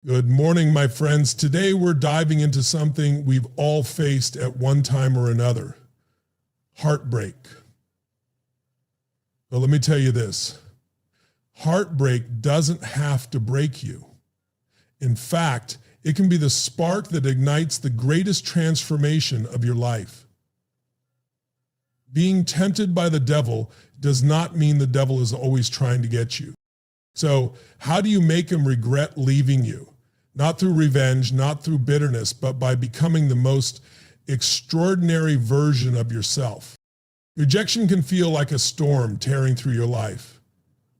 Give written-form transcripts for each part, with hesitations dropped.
Good morning, my friends. Today we're diving into something we've all faced at one time or another: heartbreak. Well, let me tell you this. Heartbreak doesn't have to break you. In fact, it can be the spark that ignites the greatest transformation of your life. Being tempted by the devil does not mean the devil is always trying to get you. So how do you make him regret leaving you? Not through revenge, not through bitterness, but by becoming the most extraordinary version of yourself. Rejection can feel like a storm tearing through your life,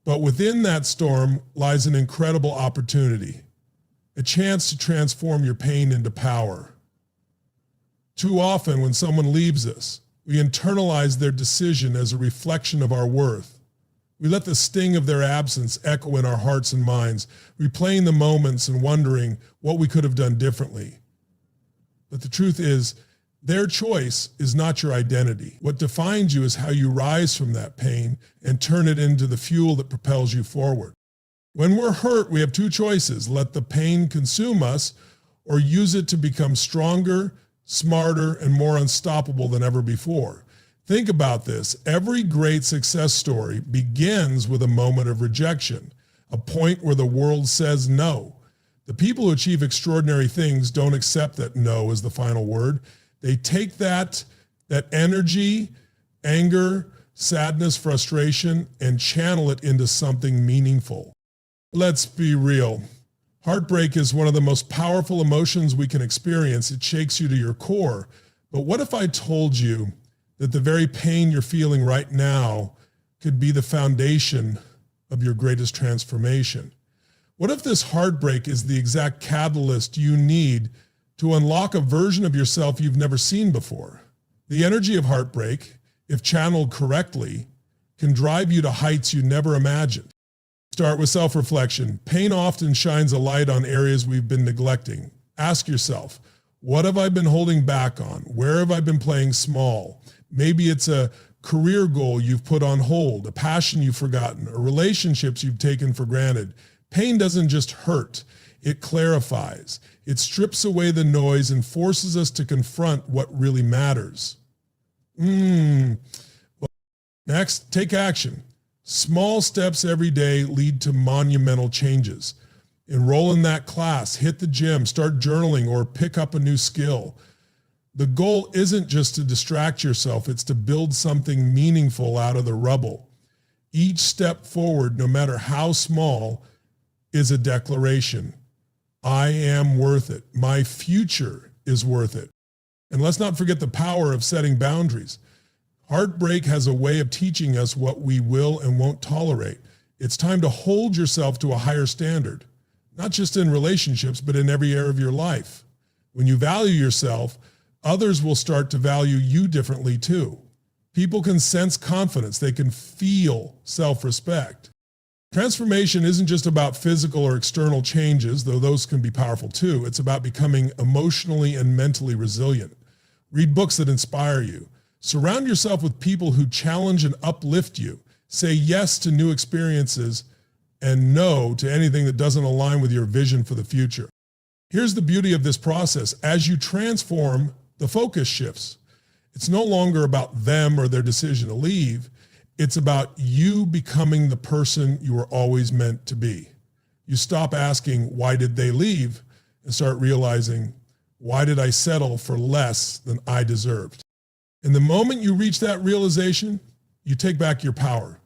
but within that storm lies an incredible opportunity, a chance to transform your pain into power. Too often when someone leaves us, we internalize their decision as a reflection of our worth. We let the sting of their absence echo in our hearts and minds, replaying the moments and wondering what we could have done differently. But the truth is, their choice is not your identity. What defines you is how you rise from that pain and turn it into the fuel that propels you forward. When we're hurt, we have two choices: let the pain consume us, or use it to become stronger, smarter, and more unstoppable than ever before. Think about this. Every great success story begins with a moment of rejection, a point where the world says no. The people who achieve extraordinary things don't accept that no is the final word. They take that energy, anger, sadness, frustration, and channel it into something meaningful. Let's be real. Heartbreak is one of the most powerful emotions we can experience. It shakes you to your core. But what if I told you that the very pain you're feeling right now could be the foundation of your greatest transformation? What if this heartbreak is the exact catalyst you need to unlock a version of yourself you've never seen before? The energy of heartbreak, if channeled correctly, can drive you to heights you never imagined. Start with self-reflection. Pain often shines a light on areas we've been neglecting. Ask yourself, what have I been holding back on? Where have I been playing small? Maybe it's a career goal you've put on hold, a passion you've forgotten, or relationships you've taken for granted. Pain doesn't just hurt, it clarifies. It strips away the noise and forces us to confront what really matters. Well, next, take action. Small steps every day lead to monumental changes. Enroll in that class, hit the gym, start journaling, or pick up a new skill. The goal isn't just to distract yourself, it's to build something meaningful out of the rubble. Each step forward, no matter how small, is a declaration. I am worth it. My future is worth it. And let's not forget the power of setting boundaries. Heartbreak has a way of teaching us what we will and won't tolerate. It's time to hold yourself to a higher standard, not just in relationships, but in every area of your life. When you value yourself, others will start to value you differently too. People can sense confidence. They can feel self-respect. Transformation isn't just about physical or external changes, though those can be powerful too. It's about becoming emotionally and mentally resilient. Read books that inspire you. Surround yourself with people who challenge and uplift you. Say yes to new experiences and no to anything that doesn't align with your vision for the future. Here's the beauty of this process. As you transform, the focus shifts. It's no longer about them or their decision to leave. It's about you becoming the person you were always meant to be. You stop asking, why did they leave? And start realizing, why did I settle for less than I deserved? And the moment you reach that realization, you take back your power.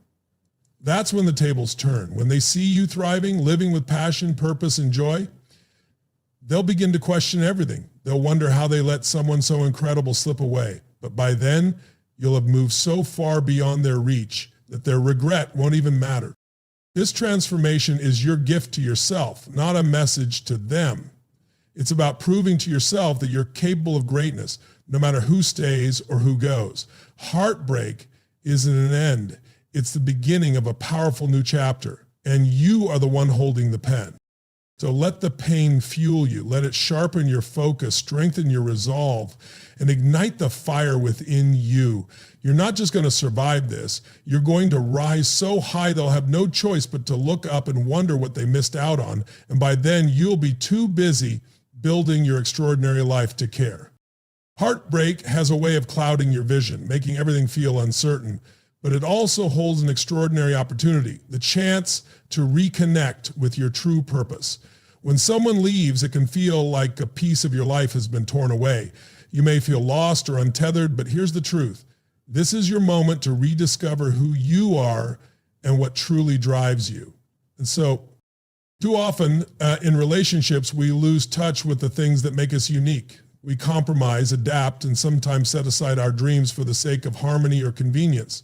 That's when the tables turn. When they see you thriving, living with passion, purpose, and joy, they'll begin to question everything. They'll wonder how they let someone so incredible slip away. But by then, you'll have moved so far beyond their reach that their regret won't even matter. This transformation is your gift to yourself, not a message to them. It's about proving to yourself that you're capable of greatness, no matter who stays or who goes. Heartbreak isn't an end. It's the beginning of a powerful new chapter, and you are the one holding the pen. So let the pain fuel you. Let it sharpen your focus, strengthen your resolve, and ignite the fire within you. You're not just going to survive this. You're going to rise so high they'll have no choice but to look up and wonder what they missed out on. And by then, you'll be too busy building your extraordinary life to care. Heartbreak has a way of clouding your vision, making everything feel uncertain. But it also holds an extraordinary opportunity, the chance to reconnect with your true purpose. When someone leaves, it can feel like a piece of your life has been torn away. You may feel lost or untethered, but here's the truth. This is your moment to rediscover who you are and what truly drives you. And so, too often in relationships, we lose touch with the things that make us unique. We compromise, adapt, and sometimes set aside our dreams for the sake of harmony or convenience.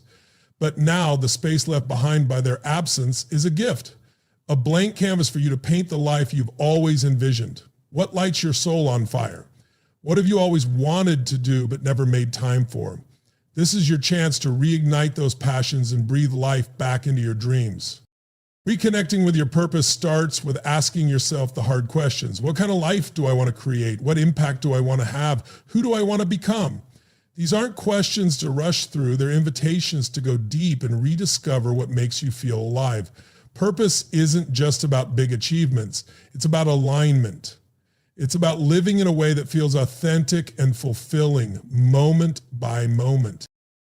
But now the space left behind by their absence is a gift, a blank canvas for you to paint the life you've always envisioned. What lights your soul on fire? What have you always wanted to do but never made time for? This is your chance to reignite those passions and breathe life back into your dreams. Reconnecting with your purpose starts with asking yourself the hard questions. What kind of life do I want to create? What impact do I want to have? Who do I want to become? These aren't questions to rush through. They're invitations to go deep and rediscover what makes you feel alive. Purpose isn't just about big achievements. It's about alignment. It's about living in a way that feels authentic and fulfilling, moment by moment.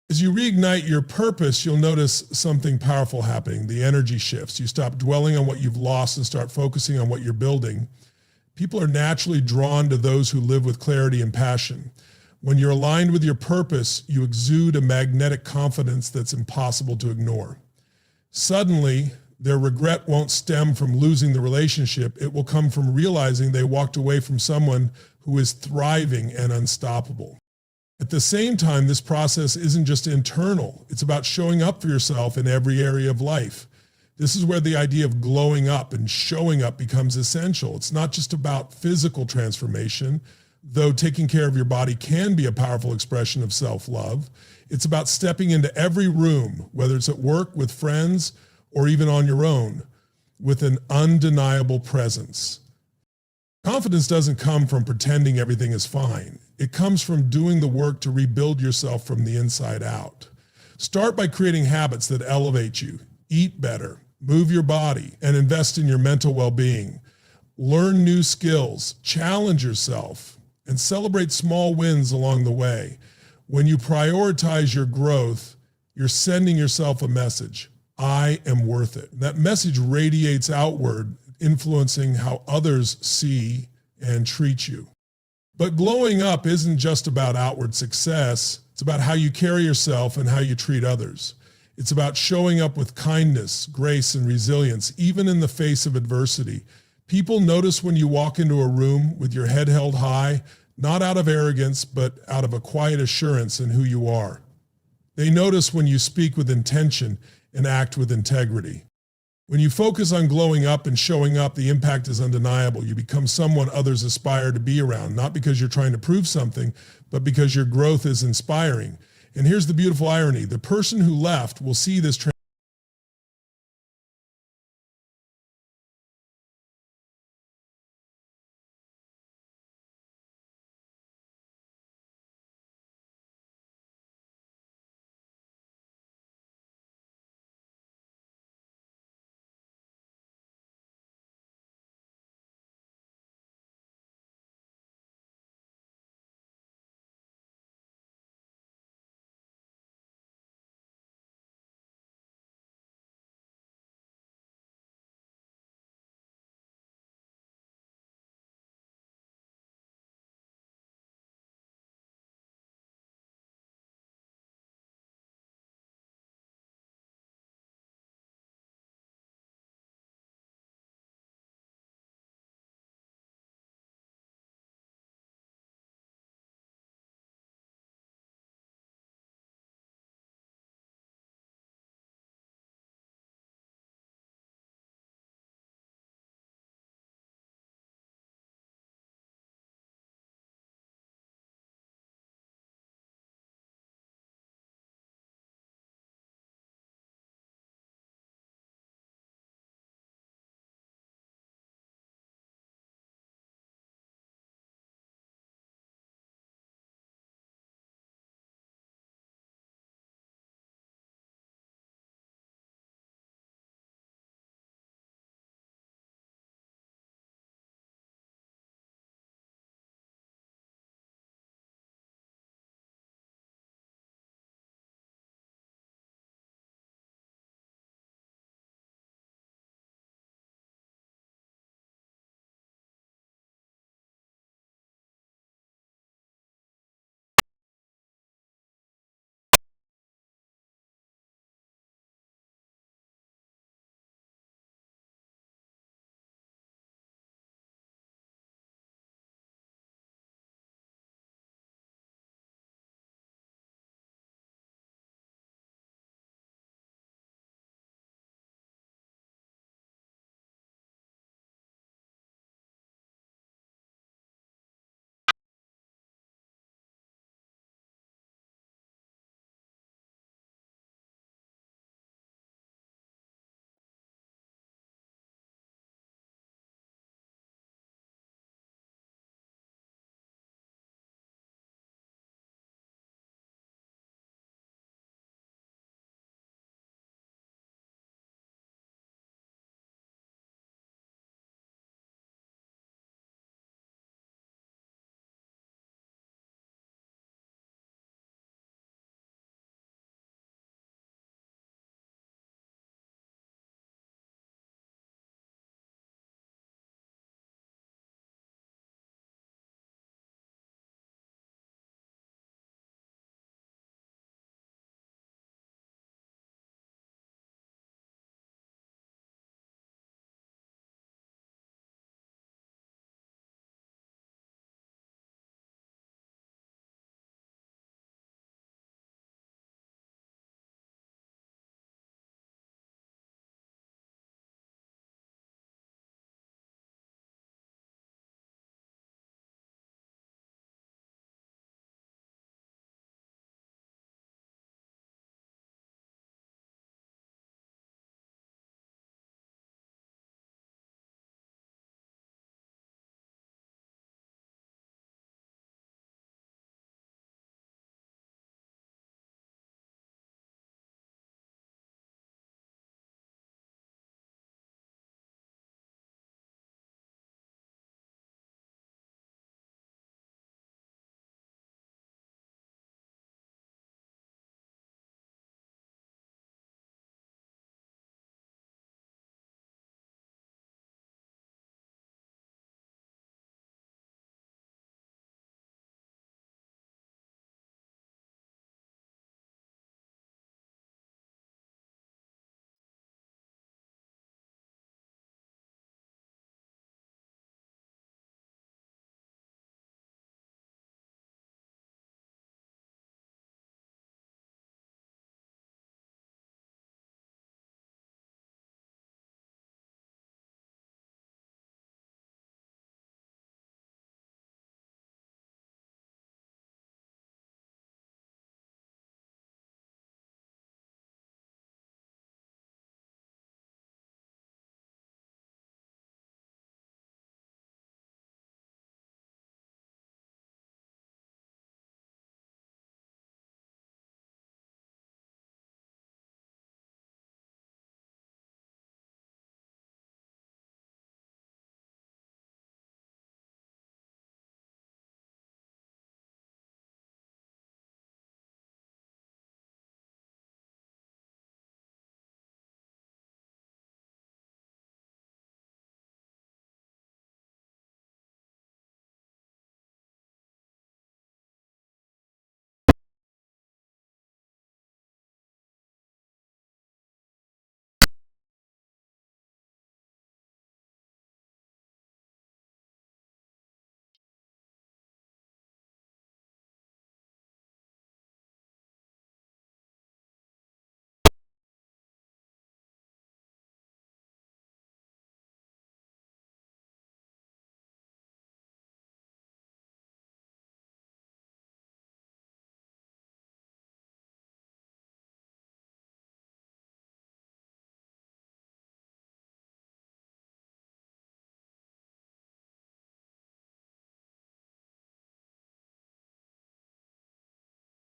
As you reignite your purpose, you'll notice something powerful happening. The energy shifts. You stop dwelling on what you've lost and start focusing on what you're building. People are naturally drawn to those who live with clarity and passion. When you're aligned with your purpose, you exude a magnetic confidence that's impossible to ignore. Suddenly, their regret won't stem from losing the relationship. It will come from realizing they walked away from someone who is thriving and unstoppable. At the same time, this process isn't just internal. It's about showing up for yourself in every area of life. This is where the idea of glowing up and showing up becomes essential. It's not just about physical transformation, though taking care of your body can be a powerful expression of self-love. It's about stepping into every room, whether it's at work, with friends, or even on your own, with an undeniable presence. Confidence doesn't come from pretending everything is fine. It comes from doing the work to rebuild yourself from the inside out. Start by creating habits that elevate you. Eat better, move your body, and invest in your mental well-being. Learn new skills, challenge yourself, and celebrate small wins along the way. When you prioritize your growth, you're sending yourself a message. I am worth it. That message radiates outward, influencing how others see and treat you. But glowing up isn't just about outward success. It's about how you carry yourself and how you treat others. It's about showing up with kindness, grace, and resilience, even in the face of adversity. People notice when you walk into a room with your head held high, not out of arrogance, but out of a quiet assurance in who you are. They notice when you speak with intention and act with integrity. When you focus on glowing up and showing up, the impact is undeniable. You become someone others aspire to be around, not because you're trying to prove something, but because your growth is inspiring. And here's the beautiful irony. The person who left will see this